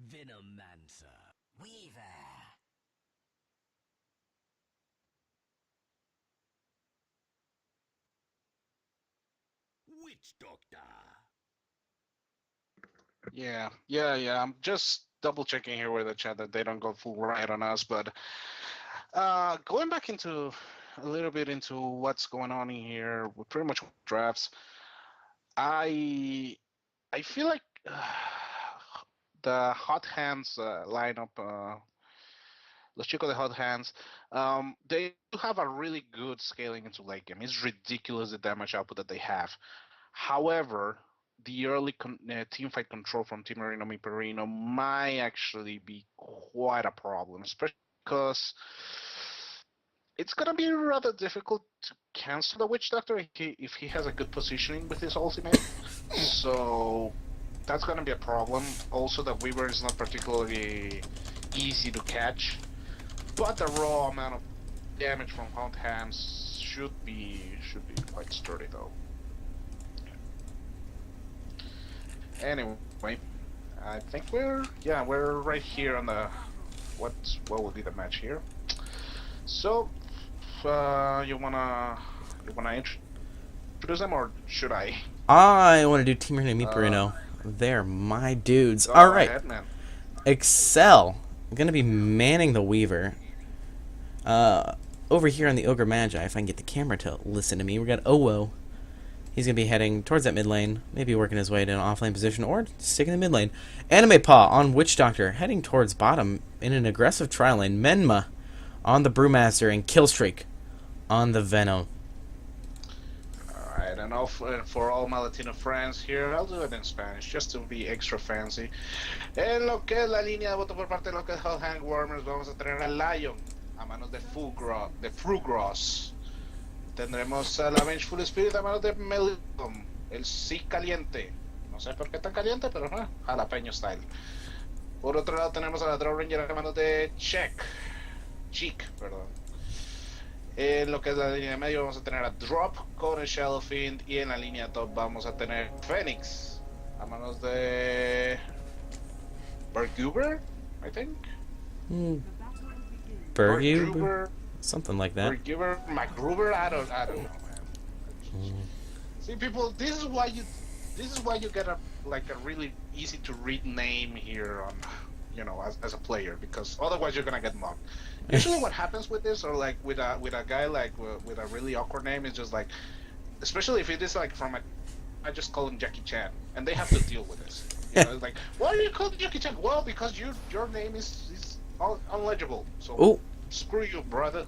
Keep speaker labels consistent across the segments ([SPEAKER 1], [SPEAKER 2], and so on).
[SPEAKER 1] Venomancer. Weaver. Witch Doctor.
[SPEAKER 2] Yeah. I'm just double checking here with the chat that they don't go full riot on us. But going back into a little bit into what's going on in here, with pretty much drafts. I I feel like the Hot Hands lineup, Los Chicos de Hot Hands, they do have a really good scaling into late game. It's ridiculous the damage output that they have. However, the early team fight control from Team Marino Meeperino might actually be quite a problem, especially because it's gonna be rather difficult to cancel the Witch Doctor if he has a good positioning with his ultimate. So that's gonna be a problem. Also, the Weaver is not particularly easy to catch, but the raw amount of damage from Hot Hands should be quite sturdy though. Anyway, I think we're right here on the what will be the match here. So, you wanna introduce them or should I?
[SPEAKER 3] I want to do Team Meeperino. They're my dudes.
[SPEAKER 2] Go
[SPEAKER 3] All right,
[SPEAKER 2] ahead, man.
[SPEAKER 3] Excel. I'm gonna be manning the Weaver. Over here on the Ogre Magi, if I can get the camera to listen to me, we got Owo. He's going to be heading towards that mid lane, maybe working his way to an off-lane position, or sticking in the mid lane. Anime Paw on Witch Doctor, heading towards bottom in an aggressive trial lane. Menma on the Brewmaster, and Killstreak on the Venom.
[SPEAKER 2] Alright, and for all my Latino friends here, I'll do it in Spanish, just to be extra fancy. En lo que es la línea de voto por parte de los que es Hot Hangwarmers, vamos a tener a Lion, a manos de Frugross. Tendremos a la Vengeful Spirit a manos de Melidom, el sí caliente. No sé por qué tan caliente, pero jalapeño style. Por otro lado tenemos a la Draw Ranger a manos de Cheek, perdón. En lo que es la línea de medio vamos a tener a Drop con el Shadowfiend, y en la línea top vamos a tener Phoenix a manos de Berguber, I think.
[SPEAKER 3] Berguber? Something like that.
[SPEAKER 2] Berguber, McGruber, I don't know, man. See, people, this is why you get a really easy to read name here on, as a player, because otherwise you're gonna get mocked. Usually, what happens with this, or like with a guy with a really awkward name, is just like, especially if it is like I just call him Jackie Chan, and they have to deal with this. It's like, why do you call him Jackie Chan? Well, because your name is unlegible. So. Ooh. Screw you, brother.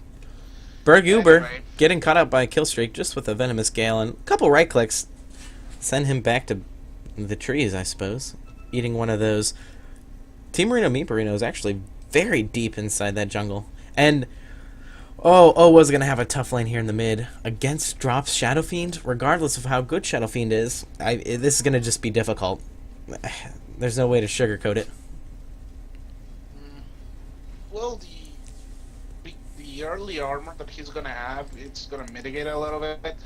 [SPEAKER 3] Berguber
[SPEAKER 2] anyway.
[SPEAKER 3] Getting caught up by a Killstreak just with a Venomous Gale, and a couple right clicks send him back to the trees, I suppose. Eating one of those. Team Marino Meeperino is actually very deep inside that jungle. And was going to have a tough lane here in the mid. Against Drop's Shadow Fiend, regardless of how good Shadow Fiend is, this is going to just be difficult. There's no way to sugarcoat it.
[SPEAKER 2] Well, the early armor that he's gonna have, it's gonna mitigate a little bit.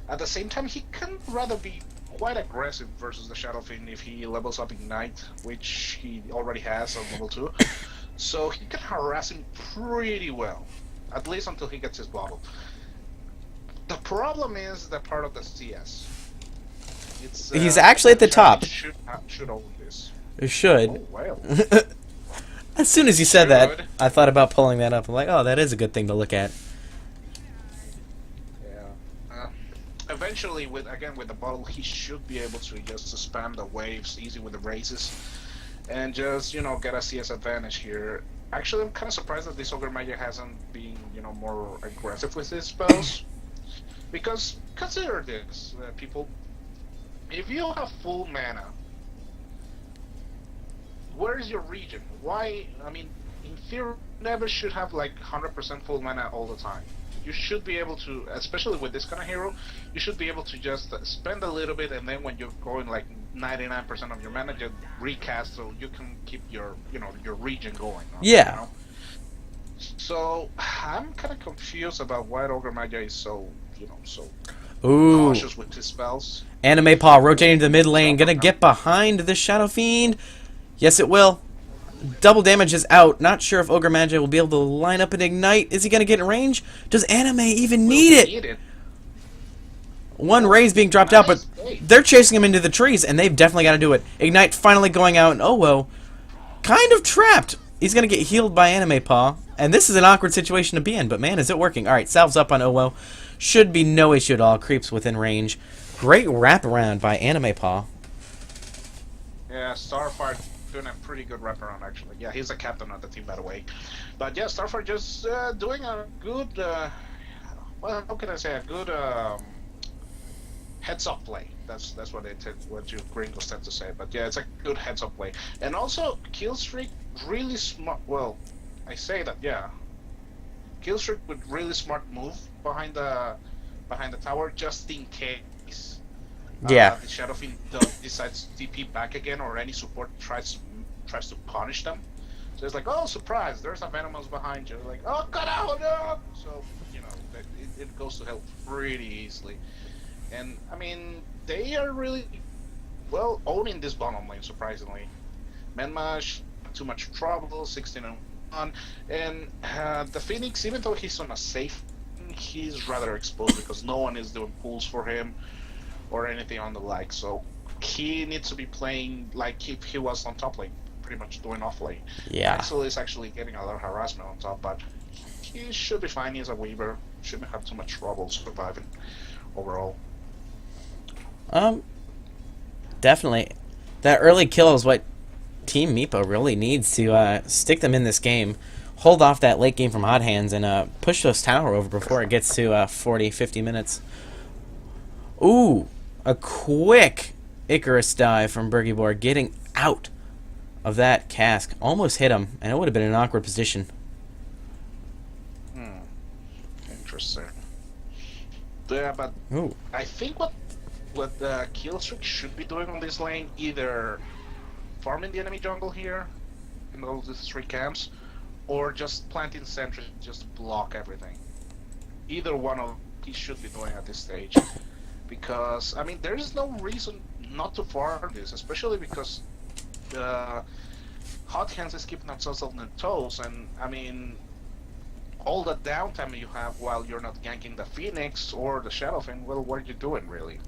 [SPEAKER 2] At the same time, he can rather be quite aggressive versus the Shadow Fiend if he levels up Ignite, which he already has on level 2. So he can harass him pretty well, at least until he gets his bottle. The problem is the part of the CS.
[SPEAKER 3] He's actually at the top.
[SPEAKER 2] Should own this.
[SPEAKER 3] It should.
[SPEAKER 2] Oh, well.
[SPEAKER 3] As soon as you said that, I thought about pulling that up. I'm like, oh, that is a good thing to look at.
[SPEAKER 2] Yeah. Eventually, with the bottle, he should be able to just spam the waves easy with the races, and just get a CS advantage here. Actually, I'm kind of surprised that this Ogre Magi hasn't been more aggressive with his spells, because consider this, people. If you have full mana, where is your region? Why? I mean, in theory, you never should have like 100% full mana all the time. You should be able to, especially with this kind of hero, you should be able to just spend a little bit, and then when you're going like 99% of your mana, just recast so you can keep your your region going.
[SPEAKER 3] Yeah.
[SPEAKER 2] So I'm kind of confused about why Ogre Magi is so
[SPEAKER 3] Ooh.
[SPEAKER 2] cautious with his spells.
[SPEAKER 3] Anime Paw rotating to the mid lane, gonna get behind the Shadow Fiend. Yes, it will. Double damage is out. Not sure if Ogre Magi will be able to line up and ignite. Is he going to get in range? Does Anime even
[SPEAKER 2] Will
[SPEAKER 3] need
[SPEAKER 2] he
[SPEAKER 3] it?
[SPEAKER 2] need it?
[SPEAKER 3] One
[SPEAKER 2] Well,
[SPEAKER 3] Ray's being dropped out, but
[SPEAKER 2] nice bait.
[SPEAKER 3] they're chasing him into the trees, and they've definitely got to do it. Ignite finally going out, and Owo kind of trapped. He's going to get healed by Anime Paw, and this is an awkward situation to be in, but man, is it working. All right, salves up on Owo. Should be no issue at all. Creeps within range. Great wraparound by Anime Paw.
[SPEAKER 2] Yeah, Starfire doing a pretty good wraparound actually. Yeah, he's a captain of the team by the way. But yeah, Starfire just doing a good, well, how can I say, a good heads-up play. That's what what you gringos tend to say. But yeah, it's a good heads-up play. And also, Killstreak really smart. Well, I say that, yeah. Killstreak with really smart move behind the tower just in case.
[SPEAKER 3] Yeah.
[SPEAKER 2] The Shadow Fiend decides to TP back again, or any support tries to punish them. So it's like, oh, surprise! There's a Venomous behind you. Like, oh, cut out! No! So you know, it goes to hell pretty easily. And I mean, they are really well owning this bottom lane. Surprisingly, Menmash too much trouble, 16-1, and the Phoenix, even though he's on a safe, he's rather exposed because no one is doing pulls for him or anything on the like, so he needs to be playing like if he was on top lane, pretty much doing off lane.
[SPEAKER 3] Yeah.
[SPEAKER 2] Axel is actually getting a lot of harassment on top, but he should be fine. He's a Weaver, shouldn't have too much trouble surviving overall.
[SPEAKER 3] Definitely. That early kill is what Team Meepo really needs to stick them in this game, hold off that late game from Hot Hands, and push those tower over before it gets to 40, 50 minutes. Ooh, a quick Icarus dive from Bergibor, getting out of that cask. Almost hit him, and it would have been an awkward position.
[SPEAKER 2] Interesting. Yeah, but
[SPEAKER 3] Ooh.
[SPEAKER 2] I think what Killstreak should be doing on this lane, either farming the enemy jungle here in all these three camps, or just planting sentries just to block everything. Either one of he should be doing at this stage, because I mean there is no reason not to farm this, especially because Hot Hands is keeping themselves on their toes, and I mean all the downtime you have while you're not ganking the Phoenix or the Shadow Fiend, well, what are you doing really?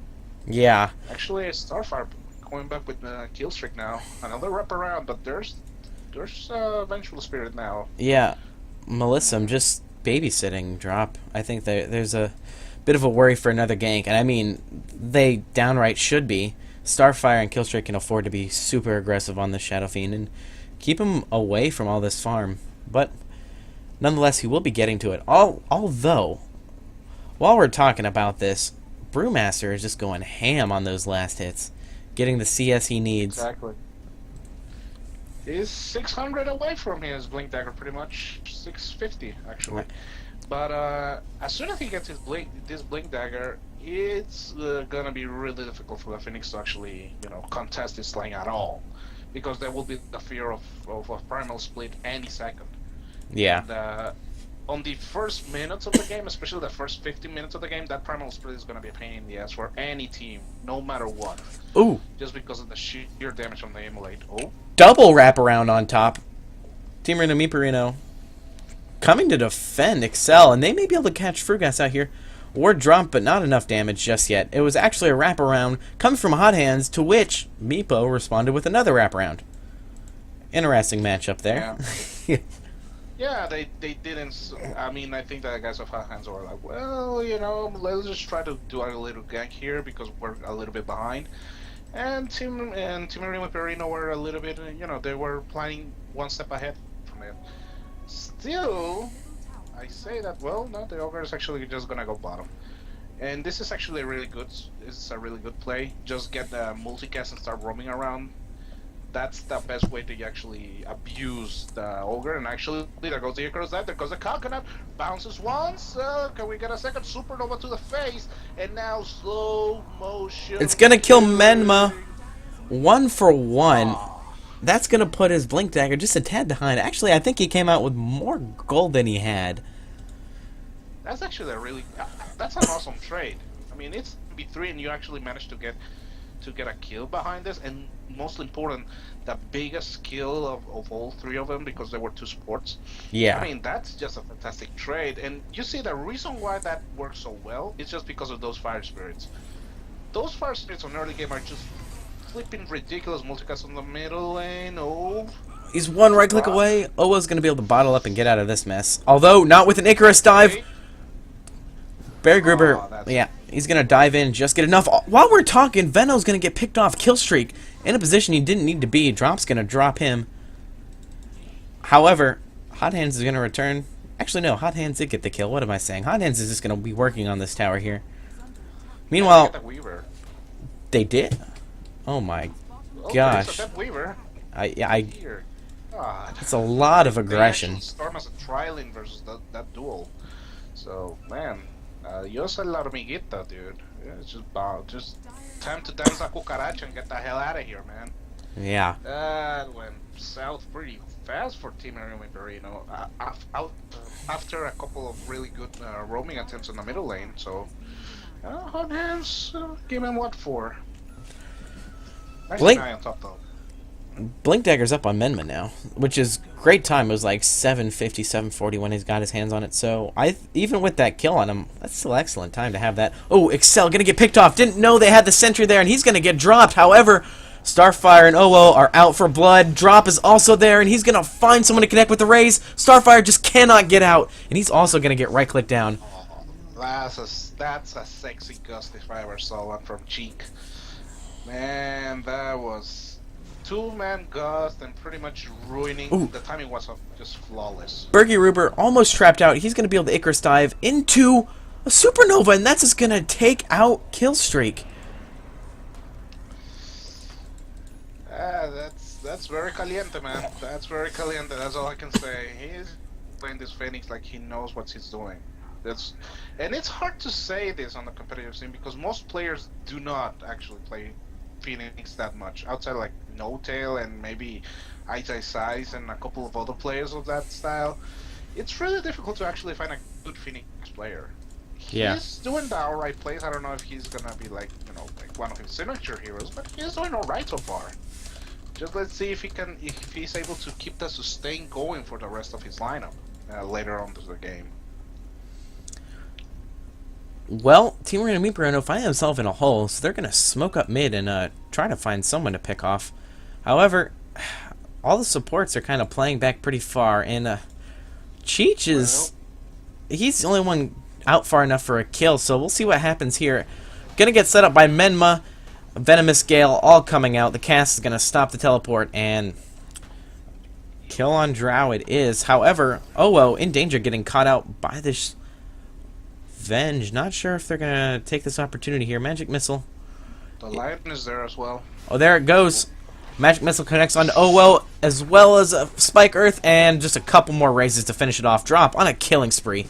[SPEAKER 3] Yeah.
[SPEAKER 2] Actually, Starfire going back with the Killstreak now. Another wraparound, but there's Vengeful Spirit now.
[SPEAKER 3] Yeah. Melissa, I'm just babysitting drop. I think there's a bit of a worry for another gank, and I mean, they downright should be. Starfire and Killstreak can afford to be super aggressive on the Shadow Fiend and keep him away from all this farm. But nonetheless, he will be getting to it. Although, while we're talking about this, Brewmaster is just going ham on those last hits, getting the CS he needs.
[SPEAKER 2] Exactly. He's 600 away from his Blink Dagger, pretty much 650 actually.
[SPEAKER 3] Right.
[SPEAKER 2] But as soon as he gets this Blink Dagger, it's gonna be really difficult for the Phoenix to actually, contest this lane at all, because there will be the fear of a primal split any second.
[SPEAKER 3] Yeah.
[SPEAKER 2] And, on the first minutes of the game, especially the first 15 minutes of the game, that primal split is going to be a pain in the ass for any team, no matter what.
[SPEAKER 3] Ooh.
[SPEAKER 2] Just because of the sheer damage on the Immolate. Oh.
[SPEAKER 3] Double wraparound on top. Teamerino Meeperino coming to defend Excel, and they may be able to catch Frugas out here. Ward drop, but not enough damage just yet. It was actually a wraparound coming from Hot Hands, to which Meepo responded with another wraparound. Interesting matchup there.
[SPEAKER 2] Yeah. Yeah, they didn't. I mean, I think that the guys of Hot Hands were like, well, let's just try to do a little gank here because we're a little bit behind. And Team and Meeperino were a little bit, they were planning one step ahead from it. Still, I say that, well, no, the Ogre is actually just gonna go bottom. And this is actually really good. It's a really good play. Just get the multicast and start roaming around. That's the best way to actually abuse the Ogre. And actually, there goes the Icarus Dive, there goes the Coconut, bounces once, can we get a second Supernova to the face, and now slow motion.
[SPEAKER 3] It's gonna kill Menma. 1 for 1. That's gonna put his Blink Dagger just a tad behind. Actually, I think he came out with more gold than he had.
[SPEAKER 2] That's actually that's an awesome trade. I mean, it's B3 and you actually managed to get to get a kill behind this, and most important, the biggest kill of all three of them because they were two supports. I
[SPEAKER 3] Yeah.
[SPEAKER 2] mean, that's just a fantastic trade, and you see the reason why that works so well is just because of those fire spirits. Those fire spirits on early game are just flipping ridiculous multicast on the middle lane. Oh,
[SPEAKER 3] He's one right click
[SPEAKER 2] drop.
[SPEAKER 3] away. Owo's going to be able to bottle up and get out of this mess. Although, not with an Icarus dive.
[SPEAKER 2] Okay.
[SPEAKER 3] Barry Gruber,
[SPEAKER 2] Oh, that's
[SPEAKER 3] yeah, he's going to dive in, just get enough. While we're talking, Veno's going to get picked off. Killstreak in a position he didn't need to be. Drop's going to drop him. However, Hot Hands is going to return. Actually, no, Hot Hands did get the kill. What am I saying? Hot Hands is just going to be working on this tower here.
[SPEAKER 2] Get
[SPEAKER 3] Meanwhile,
[SPEAKER 2] the Weaver.
[SPEAKER 3] they did. Oh my
[SPEAKER 2] Oh, there's
[SPEAKER 3] gosh.
[SPEAKER 2] a dead Weaver.
[SPEAKER 3] I
[SPEAKER 2] Here. God.
[SPEAKER 3] It's a lot of
[SPEAKER 2] They
[SPEAKER 3] aggression.
[SPEAKER 2] actually storm as a trialing versus that duel. So, man, yo soy la hormiguita, dude. Yeah, it's just time to dance a cucaracha and get the hell out of here, man.
[SPEAKER 3] Yeah.
[SPEAKER 2] That went south pretty fast for Team Meeperino after a couple of really good roaming attempts in the middle lane. So, Hot Hands, give him what for? Nice
[SPEAKER 3] Blink.
[SPEAKER 2] guy on top though.
[SPEAKER 3] Blink Dagger's up on Menma now, which is great time. It was like 750, 740 when he's got his hands on it. So even with that kill on him, that's still excellent time to have that. Oh, Excel gonna get picked off. Didn't know they had the sentry there, and he's gonna get dropped. However, Starfire and Owo are out for blood. Drop is also there, and he's gonna find someone to connect with the raise. Starfire just cannot get out, and he's also gonna get right click down.
[SPEAKER 2] Oh, that's a sexy gust if I ever saw one from Cheek. Man, that was two-man gust and pretty much ruining.
[SPEAKER 3] Ooh.
[SPEAKER 2] The timing was just flawless.
[SPEAKER 3] Bergie Ruber almost trapped out. He's gonna be able to Icarus dive into a supernova, and that's just gonna take out Killstreak.
[SPEAKER 2] That's very caliente, man. That's very caliente. That's all I can say. He's playing this Phoenix like he knows what he's doing. And it's hard to say this on the competitive scene because most players do not actually play Phoenix that much. Outside like No Tail and maybe Itai Size and a couple of other players of that style, it's really difficult to actually find a good Phoenix player.
[SPEAKER 3] Yeah.
[SPEAKER 2] He's doing the alright plays. I don't know if he's gonna be like one of his signature heroes, but he's doing alright so far. Just let's see if he's able to keep the sustain going for the rest of his lineup later on to the game.
[SPEAKER 3] Well, Team Arena Meeperino find themselves in a hole, so they're going to smoke up mid and try to find someone to pick off. However, all the supports are kind of playing back pretty far, and Cheech is... He's the only one out far enough for a kill, so we'll see what happens here. Gonna get set up by Menma, Venomous Gale, all coming out. The cast is gonna stop the teleport, and kill on Drow it is. However, Owo in danger, getting caught out by this Venge. Not sure if they're gonna take this opportunity here. Magic Missile.
[SPEAKER 2] The lion is there as well.
[SPEAKER 3] Oh, there it goes. Magic Missile connects onto Owo, as well as a Spike Earth, and just a couple more raises to finish it off. Drop on a killing spree.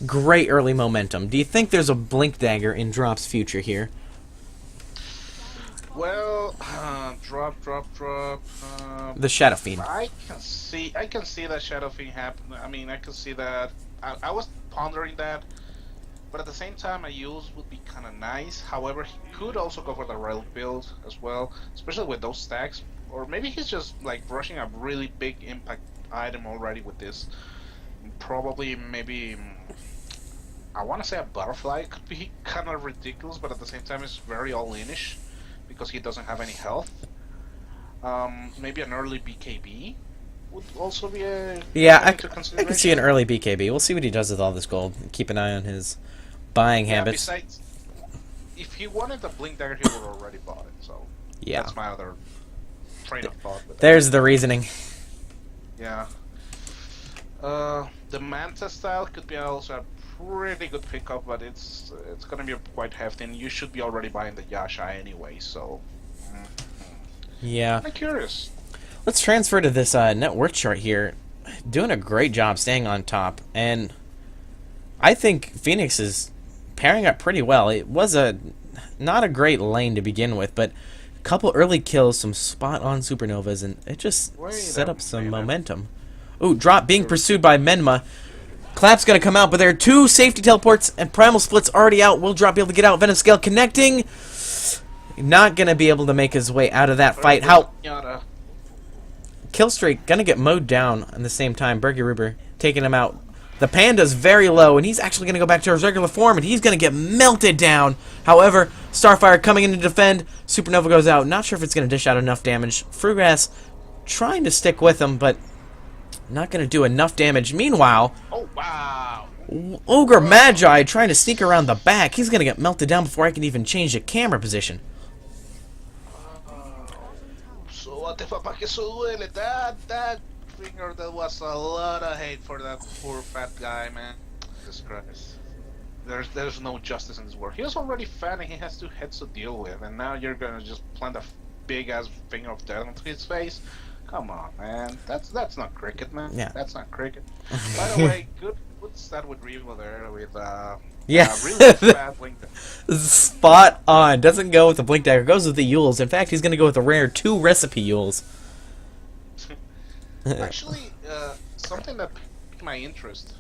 [SPEAKER 3] Great early momentum. Do you think there's a Blink Dagger in Drop's future here?
[SPEAKER 2] Well, drop.
[SPEAKER 3] The Shadow Fiend.
[SPEAKER 2] I can see that Shadow Fiend happen. I mean, I can see that. I was pondering that, but at the same time, a use would be kind of nice. However, he could also go for the Relic build as well, especially with those stacks. Or maybe he's just like rushing a really big impact item already with this. Probably, maybe. I want to say a Butterfly could be kind of ridiculous, but at the same time, it's very all-in-ish because he doesn't have any health. Maybe an early BKB would also be a
[SPEAKER 3] I can see an early BKB. We'll see what he does with all this gold. Keep an eye on his buying habits.
[SPEAKER 2] Besides, if he wanted the Blink Dagger, he would have already bought it. So
[SPEAKER 3] Yeah.
[SPEAKER 2] that's my other train of thought. With
[SPEAKER 3] There's the reasoning.
[SPEAKER 2] that. Yeah. The Manta style could be also a pretty good pickup, but it's gonna be quite hefty, and you should be already buying the Yasha anyway. So.
[SPEAKER 3] Yeah.
[SPEAKER 2] I'm curious.
[SPEAKER 3] Let's transfer to this net worth chart here. Doing a great job staying on top, and I think Phoenix is pairing up pretty well. It was not a great lane to begin with, but a couple early kills, some spot-on supernovas, and it just set up some momentum. Ooh, Drop being pursued by Menma. Clap's gonna come out, but there are two safety teleports, and Primal Split's already out. Will Drop be able to get out? Venom Scale connecting. not going to be able to make his way out of that
[SPEAKER 2] Very
[SPEAKER 3] fight.
[SPEAKER 2] good,
[SPEAKER 3] How
[SPEAKER 2] Zenyatta.
[SPEAKER 3] Killstreak going to get mowed down at the same time. Bergie Ruber taking him out. The Panda's very low, and he's actually going to go back to his regular form, and he's going to get melted down. However, Starfire coming in to defend. Supernova goes out. Not sure if it's going to dish out enough damage. Frugrass trying to stick with him, but not going to do enough damage. Meanwhile,
[SPEAKER 2] Oh, wow.
[SPEAKER 3] Ogre Magi trying to sneak around the back. He's going to get melted down before I can even change the camera position.
[SPEAKER 2] Súbate, papá, que eso duele. That finger, that was a lot of hate for that poor fat guy, man. Jesus Christ. There's no justice in this world. He was already fat and he has two heads to deal with, and now you're gonna just plant a big ass finger of death onto his face. Come on, man. That's not cricket, man.
[SPEAKER 3] Yeah.
[SPEAKER 2] That's not cricket. By the way, good start with Revo there with
[SPEAKER 3] Yeah.
[SPEAKER 2] really fat link.
[SPEAKER 3] Spot on. Doesn't go with the Blink Dagger. Goes with the Yules. In fact, he's going to go with the rare 2 recipe Yules.
[SPEAKER 2] Actually, something that piqued my interest.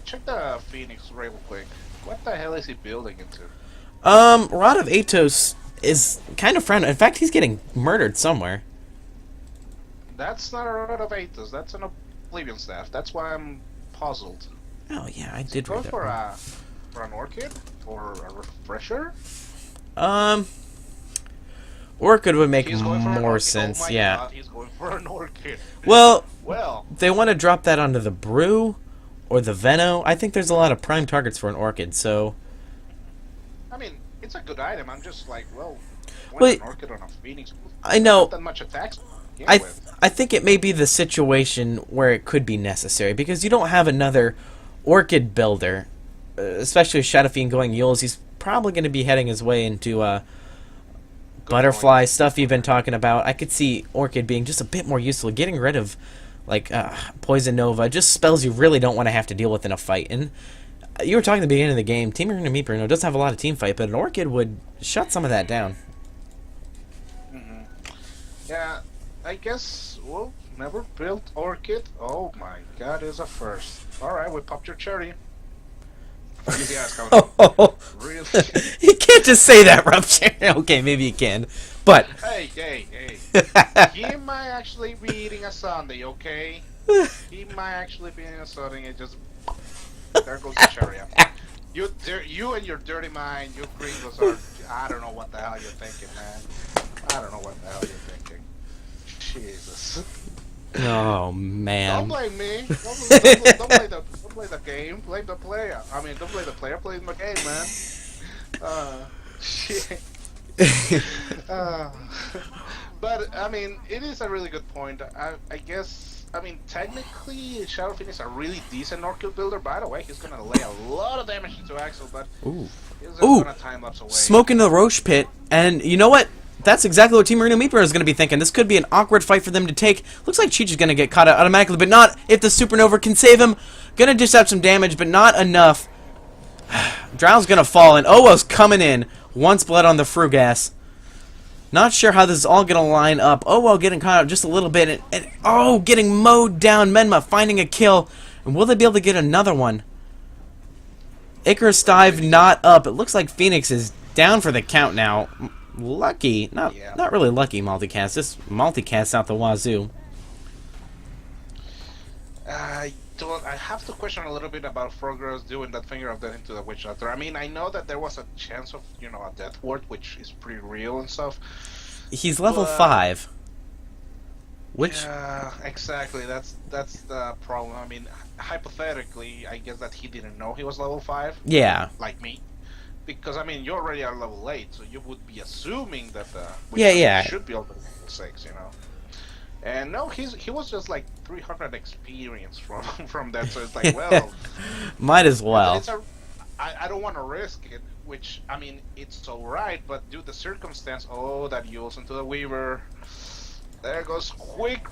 [SPEAKER 2] Check the Phoenix real quick. What the hell is he building into?
[SPEAKER 3] Rod of Atos is kind of friend. In fact, he's getting murdered somewhere.
[SPEAKER 2] That's not a Rod of Atos. That's an Oblivion Staff. That's why I'm puzzled.
[SPEAKER 3] Oh yeah, I did
[SPEAKER 2] Go
[SPEAKER 3] read that.
[SPEAKER 2] for
[SPEAKER 3] One.
[SPEAKER 2] for an Orchid or a Refresher.
[SPEAKER 3] Orchid would make
[SPEAKER 2] He's going for an
[SPEAKER 3] more
[SPEAKER 2] Orchid.
[SPEAKER 3] sense.
[SPEAKER 2] Oh my
[SPEAKER 3] Yeah.
[SPEAKER 2] God, he's going for an Orchid.
[SPEAKER 3] Well,
[SPEAKER 2] Well,
[SPEAKER 3] they want to drop that onto the Brew or the Veno. I think there's a lot of prime targets for an Orchid. So.
[SPEAKER 2] I mean, it's a good item. I'm just like, well,
[SPEAKER 3] Wait.
[SPEAKER 2] an Orchid on a Phoenix.
[SPEAKER 3] I know.
[SPEAKER 2] Not that much attacks. to begin with.
[SPEAKER 3] I think it may be the situation where it could be necessary because you don't have another Orchid builder, especially with Shadow Fiend going Yules. He's probably going to be heading his way into butterfly stuff you've been talking about. I could see Orchid being just a bit more useful, getting rid of like Poison Nova, just spells you really don't want to have to deal with in a fight. And you were talking at the beginning of the game, Teamer and Meeperino doesn't have a lot of team fight, but an Orchid would shut some of that down.
[SPEAKER 2] Yeah, I guess we'll never built Orchid. Oh my God, it's a first. All right, we popped your cherry. Easy ass coming. Really?
[SPEAKER 3] You can't just say that, Rupture. Okay, maybe you can, but
[SPEAKER 2] Hey. He might actually be eating a sundae, okay? He might actually be eating a sundae and just... There goes the cherry. You and your dirty mind, you gringos are... I don't know what the hell you're thinking, man. I don't know what the hell you're thinking. Jesus.
[SPEAKER 3] oh
[SPEAKER 2] Don't
[SPEAKER 3] man,
[SPEAKER 2] blame me. Don't play the game. Blame the player. I mean, don't play the player. Play the game, man. Shit. But I mean, it is a really good point. I guess. I mean, technically, Shadow Fiend is a really decent Orchid builder. By the way, he's gonna lay a lot of damage into Axel, but he's just gonna time lapse away.
[SPEAKER 3] smoke into the Roche pit, and you know what? That's exactly what Teamerino Meeper is going to be thinking. This could be an awkward fight for them to take. Looks like Cheech is going to get caught out automatically, but not if the Supernova can save him. Going to dish out some damage, but not enough. Drow's going to fall, and Owo's coming in. Once blood on the Frugas. Not sure how this is all going to line up. Owo getting caught out just a little bit, and getting mowed down. Menma finding a kill. And will they be able to get another one? Icarus Dive not up. It looks like Phoenix is down for the count now. Lucky, not really lucky multicast. Just multicast out the wazoo.
[SPEAKER 2] I have to question a little bit about Frogger's doing that finger of death into the Witch Doctor. I mean, I know that there was a chance of, a death ward, which is pretty real and stuff.
[SPEAKER 3] He's level 5. Which...
[SPEAKER 2] Yeah, exactly. That's the problem. I mean, hypothetically, I guess that he didn't know he was level 5.
[SPEAKER 3] Yeah.
[SPEAKER 2] Like me. Because, I mean, you already are level 8, so you would be assuming that the should be already level 6, And no, he was just like 300 experience from that, so it's like, well...
[SPEAKER 3] Might as well.
[SPEAKER 2] I don't want to risk it, which, I mean, it's alright, but due to the circumstance, that use into the Weaver... There goes quick...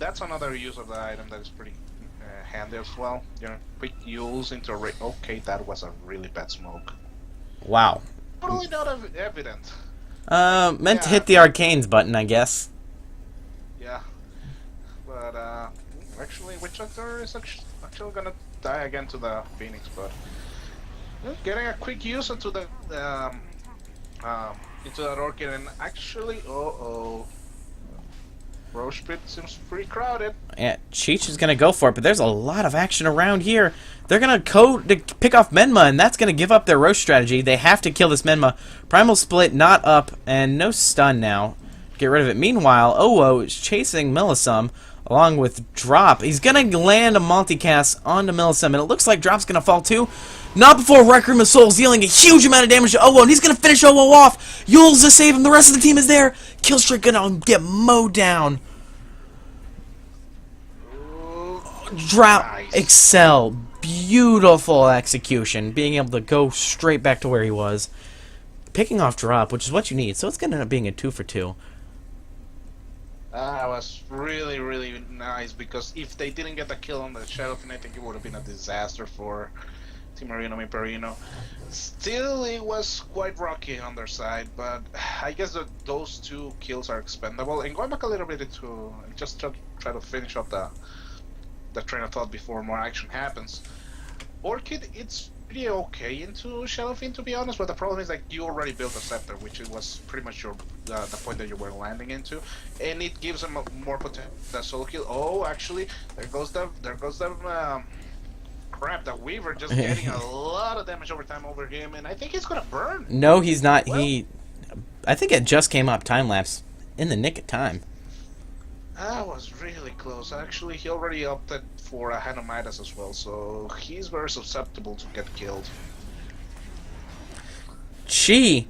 [SPEAKER 2] That's another use of the item that is pretty handy as well. Quick use into... Okay, that was a really bad smoke.
[SPEAKER 3] Wow.
[SPEAKER 2] Totally not evident.
[SPEAKER 3] Meant to hit the Arcanes button, I guess.
[SPEAKER 2] Yeah. But, actually, Witch Doctor is actually gonna die again to the Phoenix, but... Getting a quick use into the into that orchid, and actually, Roche Pit seems pretty crowded.
[SPEAKER 3] Yeah, Cheech is gonna go for it, but there's a lot of action around here. They're gonna go to pick off Menma, and that's gonna give up their Roche strategy. They have to kill this Menma. Primal Split not up, and no stun now. Get rid of it. Meanwhile, Owo is chasing Millisum along with Drop. He's gonna land a multicast onto Millisum, and it looks like Drop's gonna fall too. Not before Requiem of Souls dealing a huge amount of damage to Owo, and he's gonna finish Owo off. Yules to save him. The rest of the team is there. Killstreak gonna get mowed down. Drought,
[SPEAKER 2] Nice.
[SPEAKER 3] Excel, beautiful execution, being able to go straight back to where he was, picking off Drop, which is what you need. So it's gonna end up being a 2 for 2.
[SPEAKER 2] That was really, really nice because if they didn't get the kill on the Shadow Fin, I think it would have been a disaster for Timorino Meeperino. Still, it was quite rocky on their side, but I guess that those 2 kills are expendable. And going back a little bit into just try to finish up the train of thought before more action happens. Orchid, it's pretty okay into Shadowfin, to be honest, but the problem is like you already built a scepter, which was pretty much your the point that you were landing into, and it gives them more potential. The solo kill. Oh, actually, there goes the crap. The Weaver just getting a lot of damage over time over him, and I think he's gonna burn.
[SPEAKER 3] No, he's not.
[SPEAKER 2] Well,
[SPEAKER 3] I think it just came up time lapse in the nick of time.
[SPEAKER 2] that was really close. Actually, he already opted for a Hanomidas as well, so he's very susceptible to get killed.
[SPEAKER 3] Chi,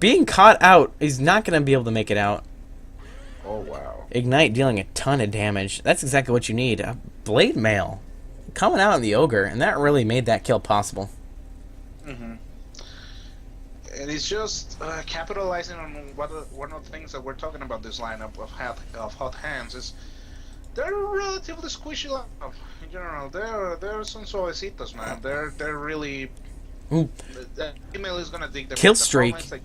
[SPEAKER 3] being caught out, is not going to be able to make it out.
[SPEAKER 2] Oh wow.
[SPEAKER 3] Ignite dealing a ton of damage. That's exactly what you need. A Blade Mail coming out on the Ogre, and that really made that kill possible.
[SPEAKER 2] Mm-hmm. And it's just capitalizing on one of the things that we're talking about this lineup of hot hands is they're relatively squishy lineup in general. They're some suavecitos, man. They're really.
[SPEAKER 3] Ooh.
[SPEAKER 2] The email is gonna dig them.
[SPEAKER 3] Killstreak.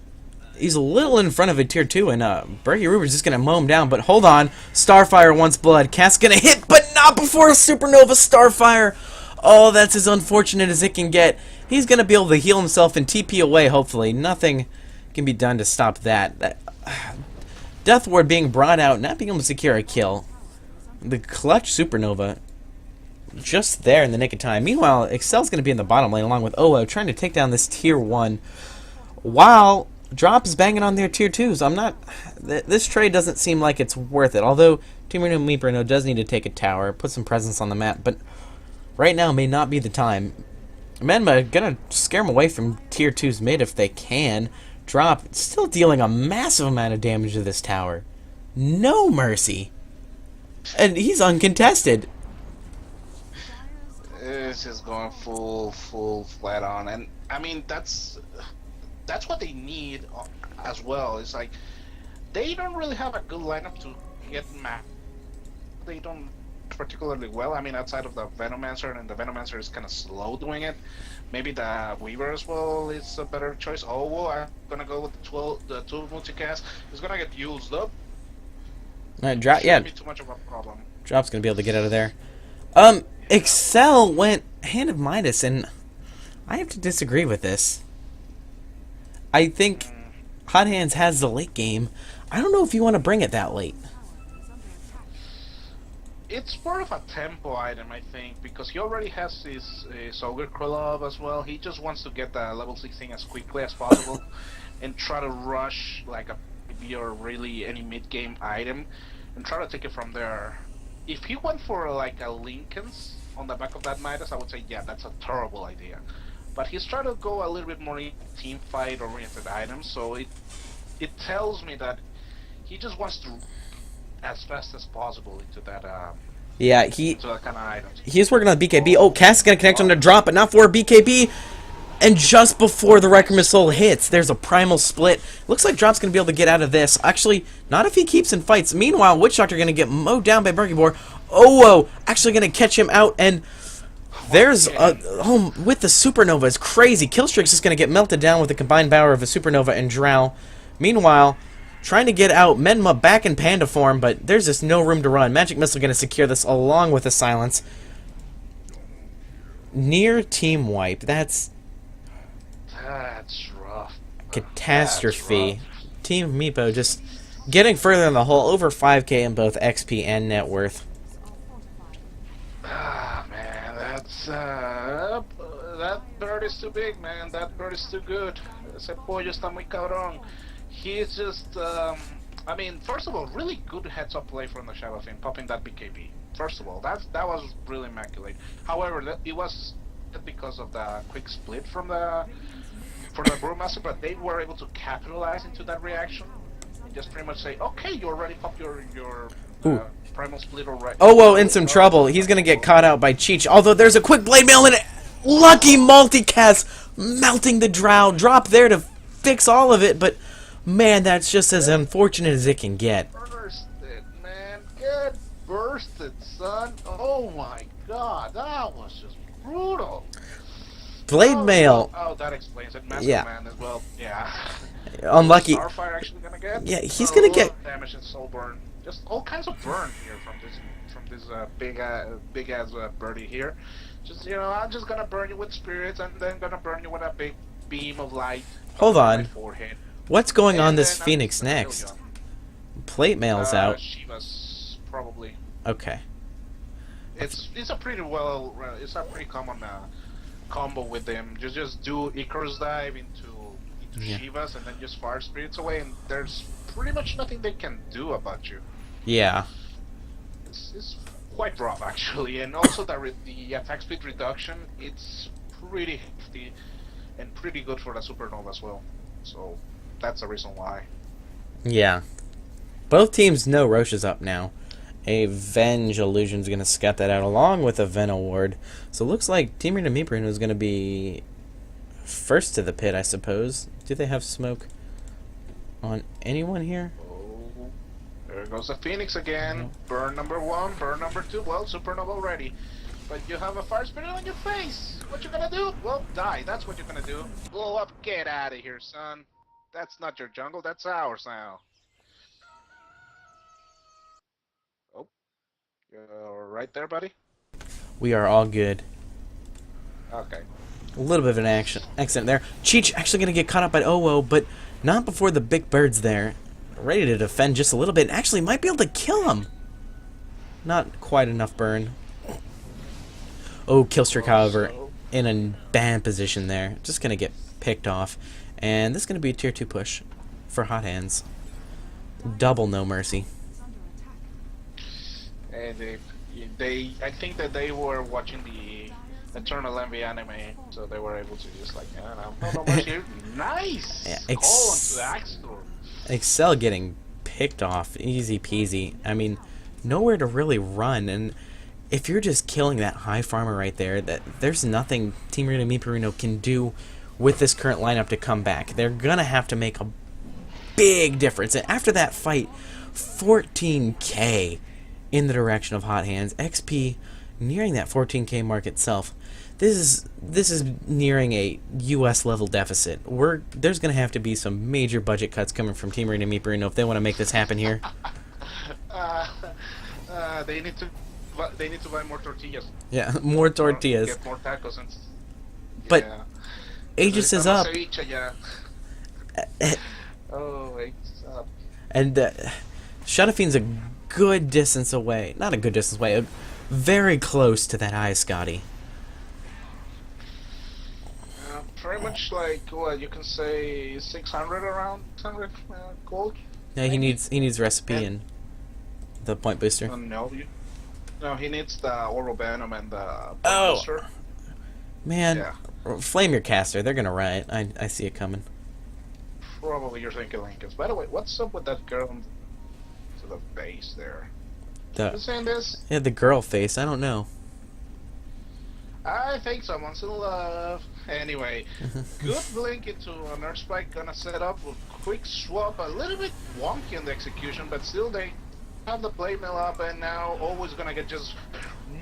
[SPEAKER 3] He's a little in front of a tier 2, and Berkey Rupert's just going to mow him down, but hold on. Starfire wants blood. Cat's going to hit, but not before a Supernova Starfire. Oh, that's as unfortunate as it can get. He's going to be able to heal himself and TP away, hopefully. Nothing can be done to stop that. Death Ward being brought out, not being able to secure a kill. The clutch Supernova just there in the nick of time. Meanwhile, Excel's going to be in the bottom lane along with Owo, trying to take down this tier 1. While Drop is banging on their tier 2s. I'm not... This trade doesn't seem like it's worth it. Although, Timorino Meeperino does need to take a tower, put some presence on the map. But right now may not be the time. Menma gonna scare him away from tier 2's mid if they can. Drop still dealing a massive amount of damage to this tower. No mercy. And he's uncontested.
[SPEAKER 2] It's just going full flat on, and I mean that's what they need as well. It's like they don't really have a good lineup to get map. They don't particularly well. I mean, outside of the Venomancer, and the Venomancer is kind of slow doing it. Maybe the Weaver as well is a better choice. Oh, well, I'm gonna go with the 2 multicast. He's gonna get used up.
[SPEAKER 3] Drop, yeah.
[SPEAKER 2] Be too much of a problem.
[SPEAKER 3] Drop's gonna be able to get out of there. Excel went Hand of Midas, and I have to disagree with this. I think Hot Hands has the late game. I don't know if you want to bring it that late.
[SPEAKER 2] It's more of a tempo item, I think, because he already has his Ogre Krolov as well. He just wants to get the level 16 as quickly as possible and try to rush like a PB or really any mid-game item and try to take it from there. If he went for like a Lincoln's on the back of that Midas, I would say, yeah, that's a terrible idea. But he's trying to go a little bit more team fight oriented items, so it tells me that he just wants to as fast as possible into that
[SPEAKER 3] Yeah,
[SPEAKER 2] into that kind of items.
[SPEAKER 3] he's working on the BKB. Oh, Cass is gonna connect on the drop, but not for a BKB. And just before the Requiem of Soul hits, there's a primal split. Looks like Drop's gonna be able to get out of this. Actually, not if he keeps in fights. Meanwhile, Witch Doctor gonna get mowed down by Berkybor. Oh, actually gonna catch him out, and there's a home with the Supernova. It's crazy. Killstreak's just gonna get melted down with the combined power of a Supernova and Drow. Meanwhile, trying to get out Menma back in Panda form, but there's just no room to run. Magic Missile gonna secure this along with the Silence. Near team wipe. That's
[SPEAKER 2] That's rough.
[SPEAKER 3] catastrophe.
[SPEAKER 2] That's rough.
[SPEAKER 3] Team Meepo just getting further in the hole, over 5K in both XP and net worth.
[SPEAKER 2] Ah, man, that bird is too big, man. That bird is too good. Ese pollo está muy cabrón. He's just, I mean, first of all, really good heads-up play from the Shadow Fiend, popping that BKB. First of all, that was really immaculate. However, it was because of the quick split from the Brewmaster, but they were able to capitalize into that reaction. And just pretty much say, okay, you already popped your primal split already.
[SPEAKER 3] Oh, whoa, in some trouble. He's going to get caught out by Cheech. Although there's a quick blade mail and lucky multicast melting the drow. Drop there to fix all of it, but man, that's just as unfortunate as it can get.
[SPEAKER 2] Bursted, man. Get bursted, son. Oh my god, that was just brutal.
[SPEAKER 3] Blade mail.
[SPEAKER 2] Oh, that explains it. Master
[SPEAKER 3] Yeah.
[SPEAKER 2] Man as well. Yeah.
[SPEAKER 3] Unlucky.
[SPEAKER 2] Starfire actually gonna get?
[SPEAKER 3] Yeah, he's gonna get
[SPEAKER 2] damage and soul burn. Just all kinds of burn here from this big ass birdie here. Just I'm just gonna burn you with spirits and then gonna burn you with a big beam of light.
[SPEAKER 3] Hold on.
[SPEAKER 2] Forehead.
[SPEAKER 3] What's going on
[SPEAKER 2] And
[SPEAKER 3] this
[SPEAKER 2] then
[SPEAKER 3] Phoenix
[SPEAKER 2] I'm gonna
[SPEAKER 3] next?
[SPEAKER 2] kill
[SPEAKER 3] Plate mail's
[SPEAKER 2] you.
[SPEAKER 3] out.
[SPEAKER 2] Shiva's probably.
[SPEAKER 3] Okay.
[SPEAKER 2] It's a pretty common combo with them. Just do Icarus dive into Shivas and then just fire spirits away, and there's pretty much nothing they can do about you.
[SPEAKER 3] Yeah.
[SPEAKER 2] It's quite rough actually, and also the attack speed reduction, it's pretty hefty and pretty good for the supernova as well. So that's the reason why.
[SPEAKER 3] Yeah. Both teams know Roche is up now. A Venge Illusion's going to scout that out along with a Ven Award. So it looks like Team Rita Meeperino is going to be first to the pit, I suppose. Do they have smoke on anyone here?
[SPEAKER 2] Oh, there goes the Phoenix again. Burn number 1, burn number 2. Well, supernova already. But you have a fire spirit on your face. What you gonna do? Well, die. That's what you're gonna do. Blow up. Get out of here, son. That's not your jungle. That's ours now. Oh, you're right there, buddy.
[SPEAKER 3] We are all good.
[SPEAKER 2] Okay.
[SPEAKER 3] A little bit of an accident there. Cheech actually going to get caught up by Owo, but not before the big bird's there. Ready to defend just a little bit. Actually might be able to kill him. Not quite enough burn. Oh, Killstreak, however, in a bad position there. Just going to get picked off. And this is going to be a tier 2 push for Hot Hands. Double no mercy.
[SPEAKER 2] And I think that they were watching the Eternal Envy anime, so they were able to just like, no mercy. Nice.
[SPEAKER 3] Yeah,
[SPEAKER 2] Call onto the Axtor.
[SPEAKER 3] Excel getting picked off, easy peasy. I mean, nowhere to really run, and if you're just killing that high farmer right there, there's nothing Team Rita Meeperino can do with this current lineup to come back. They're gonna have to make a big difference. And after that fight, 14k in the direction of Hot Hands. XP nearing that 14k mark itself. This is nearing a US level deficit. There's going to have to be some major budget cuts coming from Team Rita Meeperino if they want to make this happen here.
[SPEAKER 2] They need to buy more tortillas.
[SPEAKER 3] Yeah, more tortillas.
[SPEAKER 2] Get more tacos and.
[SPEAKER 3] But
[SPEAKER 2] yeah.
[SPEAKER 3] Aegis is up.
[SPEAKER 2] Oh, Aegis is up.
[SPEAKER 3] And Shadow Fiend's a good distance away. Not a good distance away. Very close to that eye, Scotty.
[SPEAKER 2] Pretty much like what you can say, 600 around 600 gold.
[SPEAKER 3] Yeah, he needs recipe and the point booster.
[SPEAKER 2] No, he needs the oral venom and the
[SPEAKER 3] Oh,
[SPEAKER 2] booster.
[SPEAKER 3] Man,
[SPEAKER 2] Yeah.
[SPEAKER 3] Flame your caster. They're gonna riot. I see it coming.
[SPEAKER 2] Probably you're thinking Lincolns. By the way, what's up with that girl to the base there? You saying this?
[SPEAKER 3] Yeah, the girl face. I don't know.
[SPEAKER 2] I think someone's in love. Anyway, good blink into an Earth Spike, gonna set up a quick swap, a little bit wonky in the execution, but still they have the play mill up, and now always gonna get just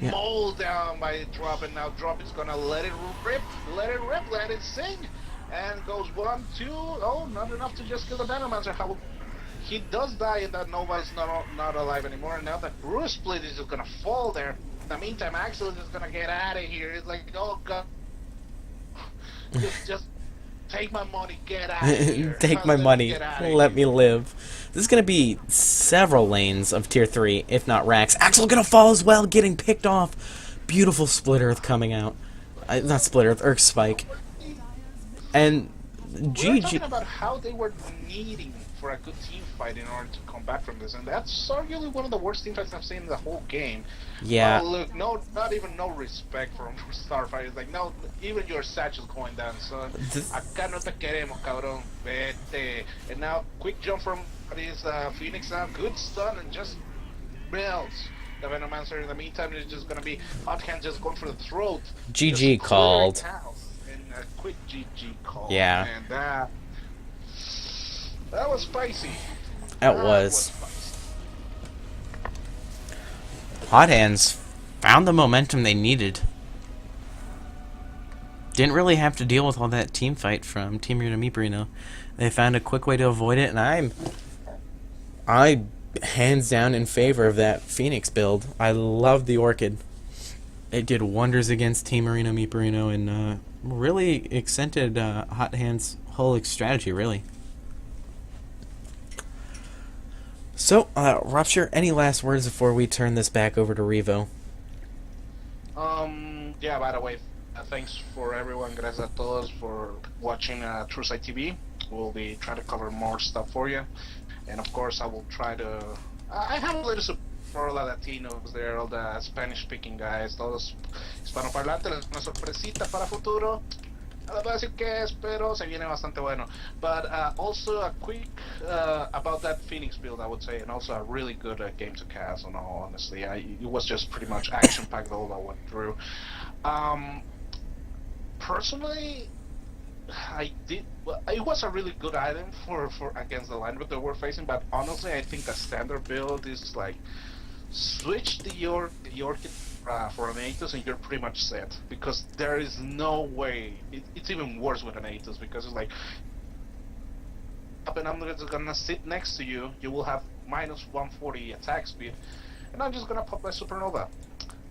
[SPEAKER 2] mauled down by drop, and now drop is gonna let it rip, let it sing, and goes 1, 2, oh, not enough to just kill the Venomancer. How he does die, and that Nova is not alive anymore, and now that Bruce Split is just gonna fall there. In the meantime, Axel is just gonna get out of here. It's like, oh god, just Take my money, get out of here.
[SPEAKER 3] Take my
[SPEAKER 2] Let me
[SPEAKER 3] money.
[SPEAKER 2] get out of
[SPEAKER 3] Let
[SPEAKER 2] here.
[SPEAKER 3] me live. This is going to be several lanes of tier 3, if not racks. Axel going to fall as well, getting picked off. Beautiful Split Earth coming out. Not Split Earth Spike. And
[SPEAKER 2] We were
[SPEAKER 3] GG.
[SPEAKER 2] talking about how they were needing for a good team fight in order to come back from this, and that's arguably one of the worst team fights I've seen in the whole game.
[SPEAKER 3] Yeah.
[SPEAKER 2] Oh look, no, not even no respect for Starfighter. It's like, no, even your satchel's going down, son. Acá no te queremos, cabrón. Vete. And now, quick jump from this Phoenix now. Good stun and just melts the Venomancer. In the meantime, it's just gonna be Hot Hand just going for the throat.
[SPEAKER 3] GG called.
[SPEAKER 2] And a quick GG call.
[SPEAKER 3] Yeah.
[SPEAKER 2] And that was spicy.
[SPEAKER 3] That was. Hot Hands found the momentum they needed. Didn't really have to deal with all that team fight from Team Reno Meeperino. They found a quick way to avoid it, and I hands down in favor of that Phoenix build. I love the Orchid. It did wonders against Team Reno Meeperino and really accented Hot Hands' whole strategy, really. So, Rupture, any last words before we turn this back over to Revo?
[SPEAKER 2] Yeah, by the way, thanks for everyone, gracias a todos for watching TrueSight TV. We'll be trying to cover more stuff for you. And of course, I will try to... I have a little support for all the Latinos there, all the Spanish-speaking guys, todos hispanoparlantes, una sorpresita para futuro. No les voy a decir qué es, pero se viene bastante bueno. But also a quick about that Phoenix build, I would say, and also a really good game to cast, in all honesty. It was just pretty much action-packed all that went through. Personally, it was a really good item for against the lineup that we're facing, but honestly, I think a standard build is like switch the Orchid for an Aethys and you're pretty much set, because there is no way it's even worse with an Aethys, because it's like, and I'm just gonna sit next to you. You will have minus 140 attack speed, and I'm just gonna pop my Supernova.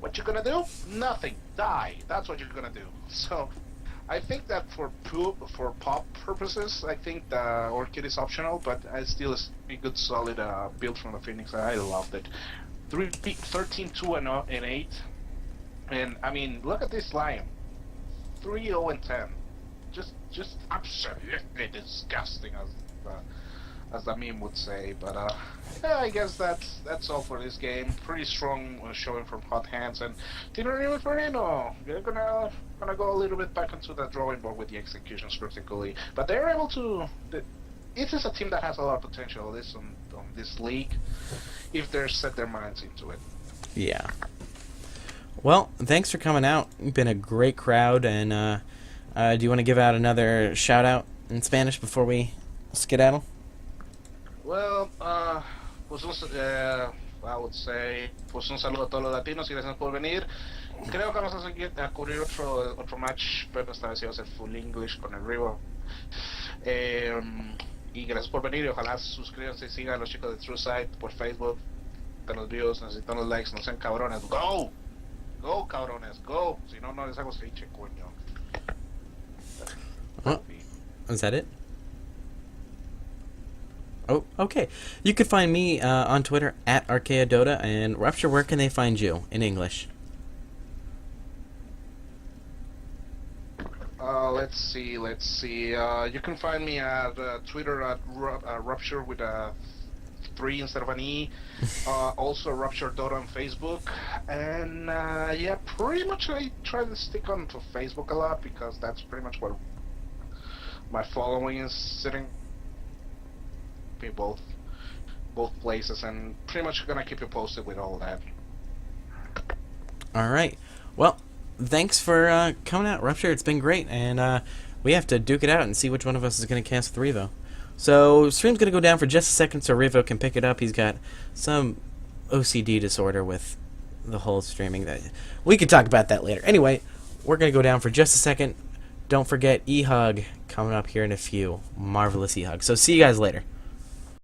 [SPEAKER 2] What you gonna do? Nothing. Die. That's what you're gonna do. So I think that for pop purposes, I think the Orchid is optional, but I still a good solid build from the Phoenix. I loved it. 13, 2, and 8. And I mean, look at this line. 3, 0, and 10. Just absolutely disgusting, as the meme would say. But yeah, I guess that's all for this game. Pretty strong showing from Hot Hands, and Meeperino. They're gonna go a little bit back into the drawing board with the executions particularly, but they're able to. It is a team that has a lot of potential. This on this league, if they set their minds into it.
[SPEAKER 3] Yeah. Well, thanks for coming out. You've been a great crowd, and do you want to give out another shout out in Spanish before we skedaddle?
[SPEAKER 2] Well, pues I would say, pues un saludo a todos los latinos y gracias por venir. Creo que vamos a cubrir otro match, pero esta vez iba a ser full English con el Revo. Y gracias por venir y ojalá suscríbanse y sigan a los chicos de TrueSight por Facebook. Necesitan los views, necesitan los likes, no sean cabrones. ¡Go! ¡Go, cabrones! ¡Go! Si no, no les hago switch, coño.
[SPEAKER 3] Oh, is that it? Oh, okay. You can find me on Twitter at Archaea Dota, and Rupture, where can they find you in English?
[SPEAKER 2] Let's see. You can find me at Twitter at Rupture with a 3 instead of an E. Also Rupture Dota on Facebook. And yeah, pretty much I try to stick on to Facebook a lot because that's pretty much where my following is sitting. Be both places, and pretty much gonna keep you posted with all that.
[SPEAKER 3] All right. Well, thanks for coming out, Rupture. It's been great, and we have to duke it out and see which one of us is going to cast with Revo. So, stream's going to go down for just a second so Revo can pick it up. He's got some OCD disorder with the whole streaming. We could talk about that later. Anyway, we're going to go down for just a second. Don't forget E-Hug coming up here in a few. Marvelous E-Hug. So, see you guys later.